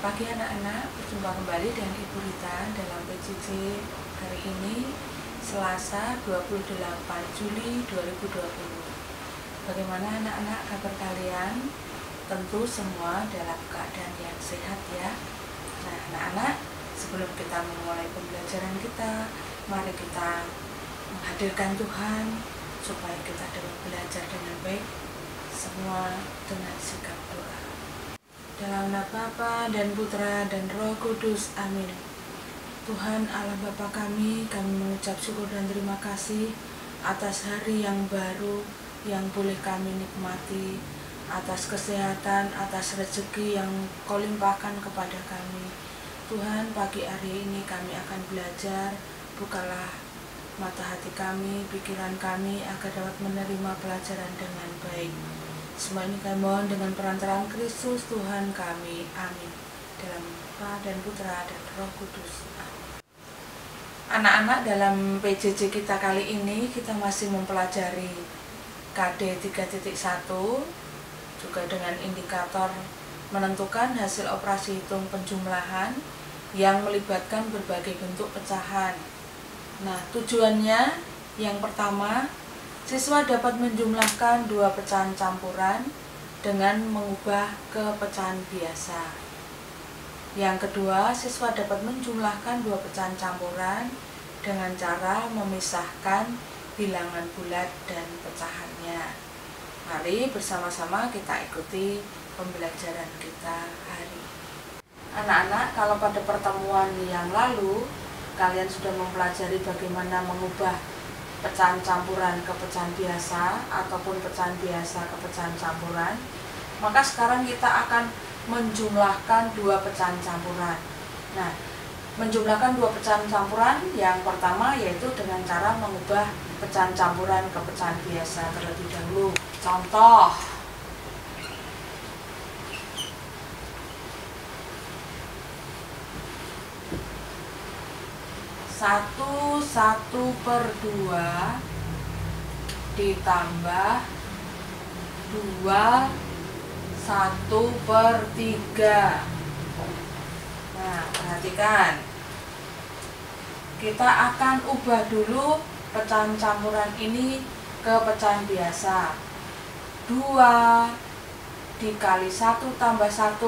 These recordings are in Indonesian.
Selamat pagi anak-anak, berjumpa kembali dengan Ibu Rita dalam PJJ hari ini Selasa 28 Juli 2020. Bagaimana anak-anak kabar kalian? Tentu semua dalam keadaan yang sehat ya. Nah anak-anak, sebelum kita memulai pembelajaran kita, mari kita menghadirkan Tuhan supaya kita dapat belajar dengan baik, semua dengan sikap doa. Dalam nama Bapa dan Putra dan Roh Kudus, amin. Tuhan Allah Bapa kami mengucap syukur dan terima kasih atas hari yang baru yang boleh kami nikmati, atas kesehatan, atas rezeki yang Kau limpahkan kepada kami. Tuhan, pagi hari ini kami akan belajar, bukalah mata hati kami, pikiran kami agar dapat menerima pelajaran dengan baik. Semua ini kami mohon dengan perantaraan Kristus Tuhan kami, amin. Dalam Bapa dan Putra dan Roh Kudus, amin. Anak-anak, dalam PJJ kita kali ini kita masih mempelajari KD 3.1 juga dengan indikator menentukan hasil operasi hitung penjumlahan yang melibatkan berbagai bentuk pecahan. Nah, tujuannya yang pertama, siswa dapat menjumlahkan dua pecahan campuran dengan mengubah ke pecahan biasa. Yang kedua, siswa dapat menjumlahkan dua pecahan campuran dengan cara memisahkan bilangan bulat dan pecahannya. Mari bersama-sama kita ikuti pembelajaran kita hari ini. Anak-anak, kalau pada pertemuan yang lalu kalian sudah mempelajari bagaimana mengubah pecahan campuran ke pecahan biasa ataupun pecahan biasa ke pecahan campuran, maka sekarang kita akan menjumlahkan dua pecahan campuran. Nah, menjumlahkan dua pecahan campuran yang pertama yaitu dengan cara mengubah pecahan campuran ke pecahan biasa terlebih dahulu. Contoh, satu per 2 ditambah 2 1 per 3. Nah, perhatikan, kita akan ubah dulu pecahan campuran ini ke pecahan biasa. 2 dikali 1 tambah 1,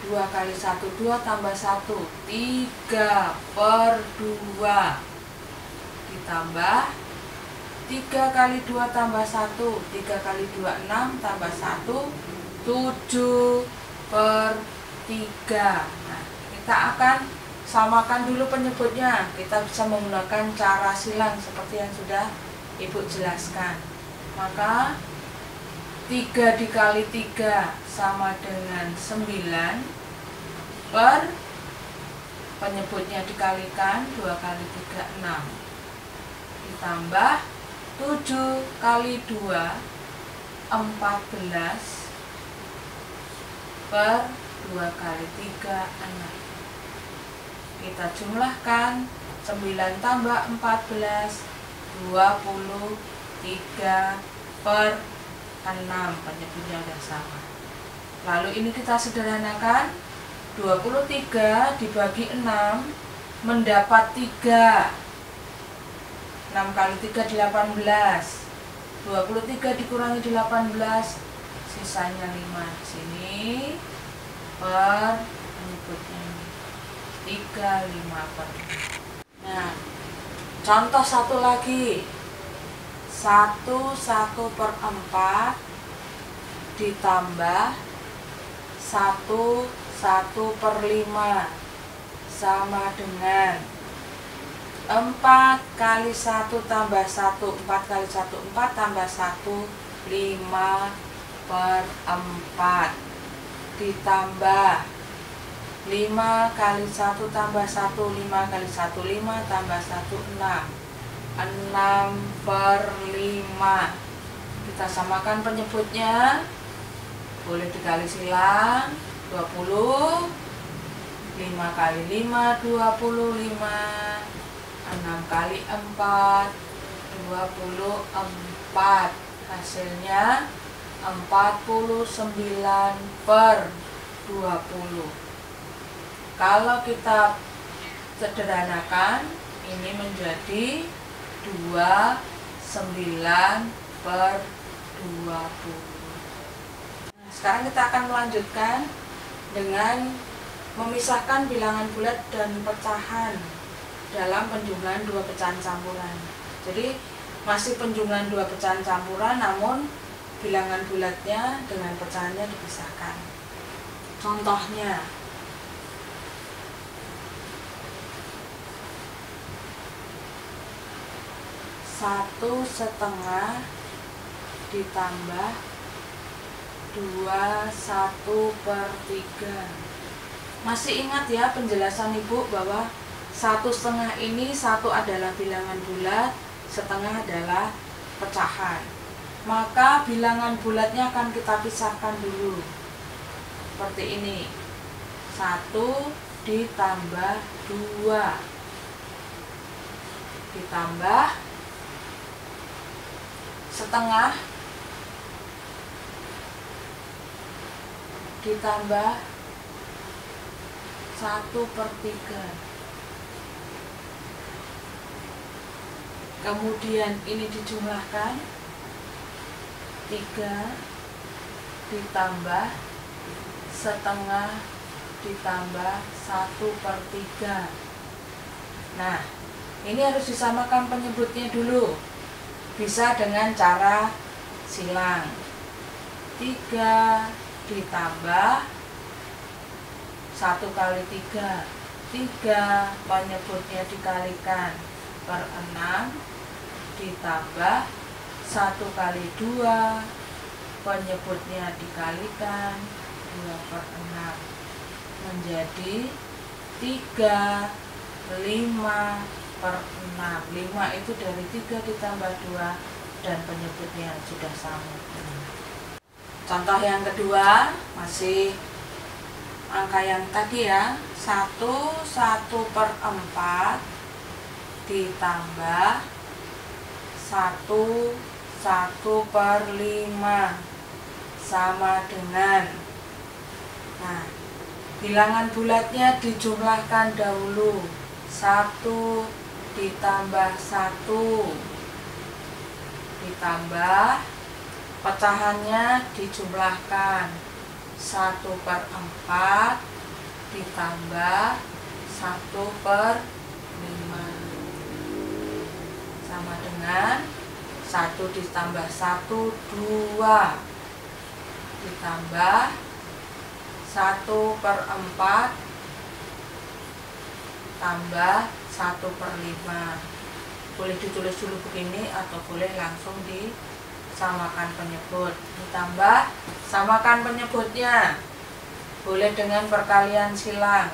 2 kali 1, 2 tambah 1, 3 per 2 ditambah 3 kali 2 tambah 1, 3 kali 2, 6 tambah 1, 7 per 3. Nah, kita akan samakan dulu penyebutnya. Kita bisa menggunakan cara silang seperti yang sudah Ibu jelaskan. Maka 3 dikali 3 sama dengan 9 per penyebutnya dikalikan 2 kali 3, 6 ditambah 7 kali 2, 14 per 2 kali 3, 6. Kita jumlahkan 9 tambah 14, 23 per 6, penyebutnya sudah sama. Lalu ini kita sederhanakan, 23 dibagi 6 mendapat 3. 6 kali 3 18. 23 dikurangi 18, sisanya 5. Sini per penyebutnya 3, 5 per 5. Nah, contoh satu lagi. 1 per 4 ditambah 1 per 5 sama dengan 4 kali 1 tambah 1, 4 kali 1, 4 tambah 1, 5 per 4 ditambah 5 kali 1 tambah 1, 5 kali 1, 5 tambah 1, 6 per 5. Kita samakan penyebutnya, boleh dikali silang, 20, 5 kali 5, 25, 6 kali 4, 24. Hasilnya 49 per 20. Kalau kita sederhanakan, ini menjadi 29/20. Sekarang kita akan melanjutkan dengan memisahkan bilangan bulat dan pecahan dalam penjumlahan dua pecahan campuran. Jadi masih penjumlahan dua pecahan campuran, namun bilangan bulatnya dengan pecahannya dipisahkan. Contohnya, satu setengah ditambah 21/3. Masih ingat ya penjelasan Ibu bahwa 1/2 ini, 1 adalah bilangan bulat, setengah adalah pecahan. Maka bilangan bulatnya akan kita pisahkan dulu. Seperti ini. 1 ditambah 2 ditambah setengah ditambah 1/3. Kemudian ini dijumlahkan, 3 ditambah setengah ditambah 1/3. Nah, ini harus disamakan penyebutnya dulu. Bisa dengan cara silang. 3 ditambah 1 kali 3, 3 penyebutnya dikalikan per 6 ditambah 1 kali 2 penyebutnya dikalikan 2/6 menjadi 3 5/6. 5 itu dari 3 ditambah 2 dan penyebutnya sudah sama. Contoh yang kedua, masih angka yang tadi ya, 1/4 ditambah 1/5 sama dengan, nah, bilangan bulatnya dijumlahkan dahulu. 1 ditambah 1 ditambah pecahannya dijumlahkan. 1/4 ditambah 1/5 sama dengan 1 ditambah 1, 2 ditambah 1/4 tambah 1/5. Boleh ditulis dulu begini atau boleh langsung disamakan penyebut. Ditambah, samakan penyebutnya. Boleh dengan perkalian silang.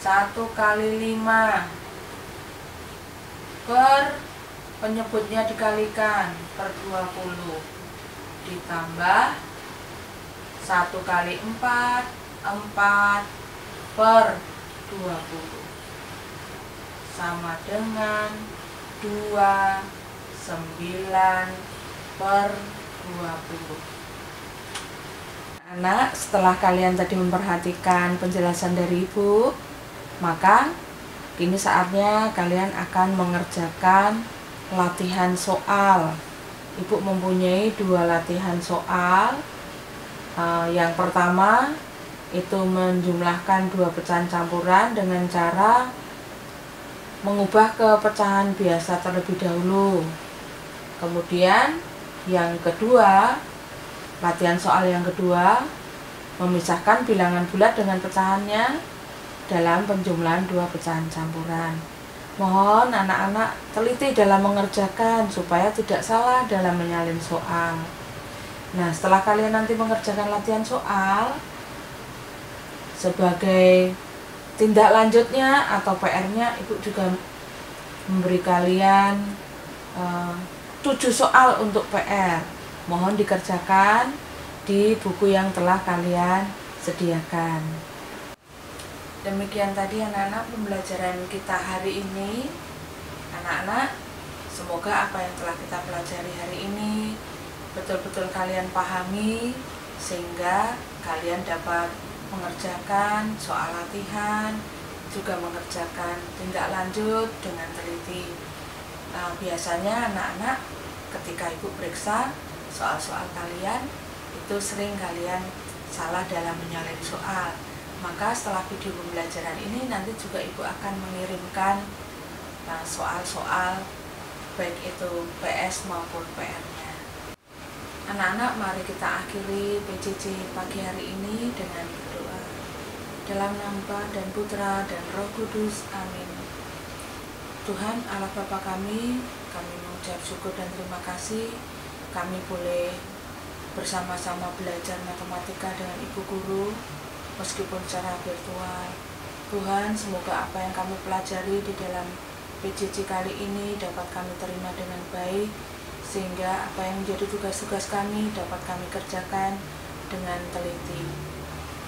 1 kali 5 per penyebutnya dikalikan per 20 ditambah 1 kali 4 per 20 sama dengan 29/20. Anak, setelah kalian tadi memperhatikan penjelasan dari Ibu, maka kini saatnya kalian akan mengerjakan latihan soal. Ibu mempunyai 2 latihan soal. Yang pertama itu menjumlahkan 2 pecahan campuran dengan cara mengubah ke pecahan biasa terlebih dahulu. Kemudian yang kedua, latihan soal yang kedua, memisahkan bilangan bulat dengan pecahannya dalam penjumlahan 2 pecahan campuran. Mohon anak-anak teliti dalam mengerjakan supaya tidak salah dalam menyalin soal. Nah, setelah kalian nanti mengerjakan latihan soal, sebagai tindak lanjutnya atau PR-nya, Ibu juga memberi kalian 7 soal untuk PR. Mohon dikerjakan di buku yang telah kalian sediakan. Demikian tadi anak-anak pembelajaran kita hari ini. Anak-anak, semoga apa yang telah kita pelajari hari ini betul-betul kalian pahami, sehingga kalian dapat mengerjakan soal latihan juga mengerjakan tindak lanjut dengan teliti. Nah, biasanya anak-anak ketika ibu periksa soal-soal kalian, itu sering kalian salah dalam menyalahi soal. Maka setelah video pembelajaran ini nanti juga ibu akan mengirimkan soal-soal baik itu PS maupun PR-nya. Anak-anak, mari kita akhiri PJJ pagi hari ini dengan berdoa. Dalam nama Bapa dan Putra dan Roh Kudus, amin. Tuhan Allah Bapa kami mengucap syukur dan terima kasih kami boleh bersama-sama belajar matematika dengan Ibu Guru meskipun secara virtual. Tuhan, semoga apa yang kami pelajari di dalam PJJ kali ini dapat kami terima dengan baik, sehingga apa yang menjadi tugas-tugas kami dapat kami kerjakan dengan teliti.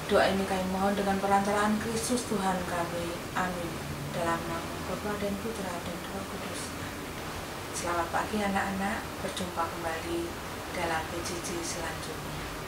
Doa ini kami mohon dengan perantaraan Kristus Tuhan kami. Amin. Dalam nama Bapa dan Putra dan Roh Kudus. Selamat pagi anak-anak, berjumpa kembali dalam PJJ selanjutnya.